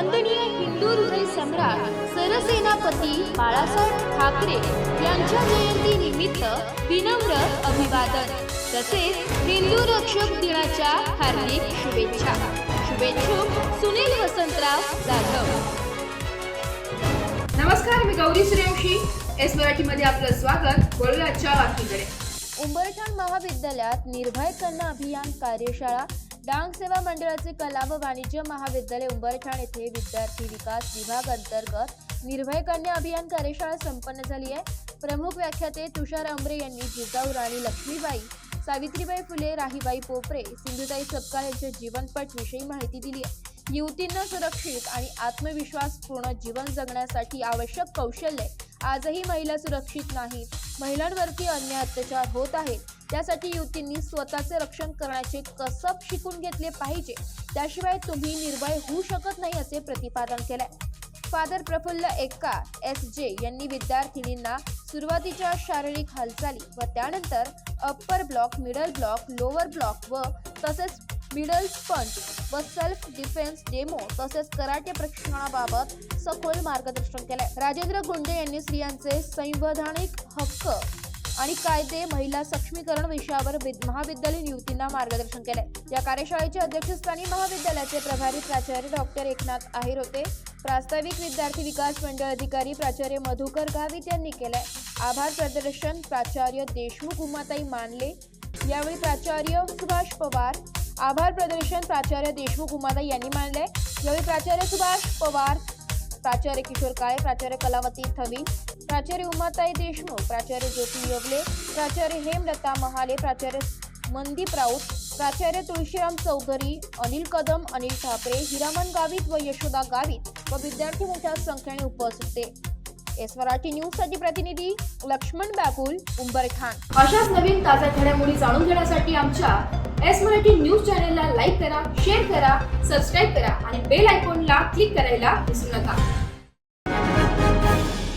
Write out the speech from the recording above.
वंदनीय हिंदू हृदय सम्राट सरसेनापती बाळासाहेब ठाकरे यांच्या जयंती निमित्त विनम्र अभिवादन तसेच हिंदू रक्षक दिनाच्या हार्दिक शुभेच्छा। शुभेच्छुक सुनील वसंतराव जाधव। नमस्कार, मी गौरी सूर्यवंशी। एस मराठीमध्ये आपलं स्वागत। बोलूया आजच्या बातमीकडे। उंबरठण महाविद्यालयात निर्भय कन्या अभियान कार्यशाळा डांग सेवा मंडळाचे कला व वाणिज्य महाविद्यालय उंबरठण येथे विद्यार्थी विकास विभाग अंतर्गत निर्भय कन्या अभियान कार्यशाळा संपन्न झाली आहे। प्रमुख व्याख्याते तुषार अंबरे यांनी जिजाऊ राणी लक्ष्मीबाई, सावित्रीबाई फुले, राहीबाई पोपरे, सिंधुताई सपकाळ यांच्या जीवनपट विषयी माहिती दिली आहे। युवतींना सुरक्षित आणि आत्मविश्वासपूर्ण जीवन जगण्यासाठी आवश्यक कौशल्य आजही महिला सुरक्षित नाहीत। महिलांवरती अन्याय अत्याचार होत आहेत, त्यासाठी युवतींनी स्वतःचे रक्षण करण्याचे कसब शिकून घेतले पाहिजे, त्याशिवाय तुम्ही निर्भय होऊ शकत नाही असे प्रतिपादन केले। फादर प्रफुल्ल एक्का SJ यांनी विद्यार्थिनींना सुरुवातीच्या शारीरिक हालचाली व त्यानंतर upper block, middle block, lower block व तसेच मिडल स्पंज व सेल्फ डिफेन्स डेमो तसेच कराटे प्रशिक्षणाबाबत सखोल मार्गदर्शन केले। राजेंद्र गुंडे यांनी स्त्रियांचे संवैधानिक हक्क आणि कायदे, महिला सक्षमीकरण विषयावर महाविद्यालयीन युवतींना मार्गदर्शन केले। या कार्यशाळेच्या अध्यक्षस्थानी महाविद्यालयाचे प्रभारी प्राचार्य डॉक्टर एकनाथ आहेर होते। प्रास्ताविक विद्यार्थी विकास मंडळ अधिकारी प्राचार्य मधुकर गावित यांनी केले। आभार प्रदर्शन प्राचार्य देशमुख उमाताई मानले, यावेळी प्राचार्य सुभाष पवार, आभार प्रदर्शन प्राचार्य देशमुख उमाताई यांनी मानले। यावेळी प्राचार्य सुभाष पवार, प्राचार्य किशोर काळे, प्राचार्य कलावती थवी, प्राचार्य उमाताई देशमुख, प्राचार्य ज्योती योगले, प्राचार्य हेमलता महाले, प्राचार्य मनदीप राऊत, प्राचार्य तुळशीराम चौधरी, अनिल कदम, अनिल ठाकरे, हिरामन गावित व यशोदा गावित व विद्यार्थी मोठ्या संख्येने उपस्थित होते। एस मराठी न्यूज साठी प्रतिनिधी लक्ष्मण बागुल, उंबरठण। अशाच नवीन ताज्या घडामोडी जाणून घेण्यासाठी आमच्या एस मराठी न्यूज चॅनलला लाईक करा, शेअर करा, सबस्क्राईब करा आणि बेल आयकॉनला क्लिक करायला विसरू नका।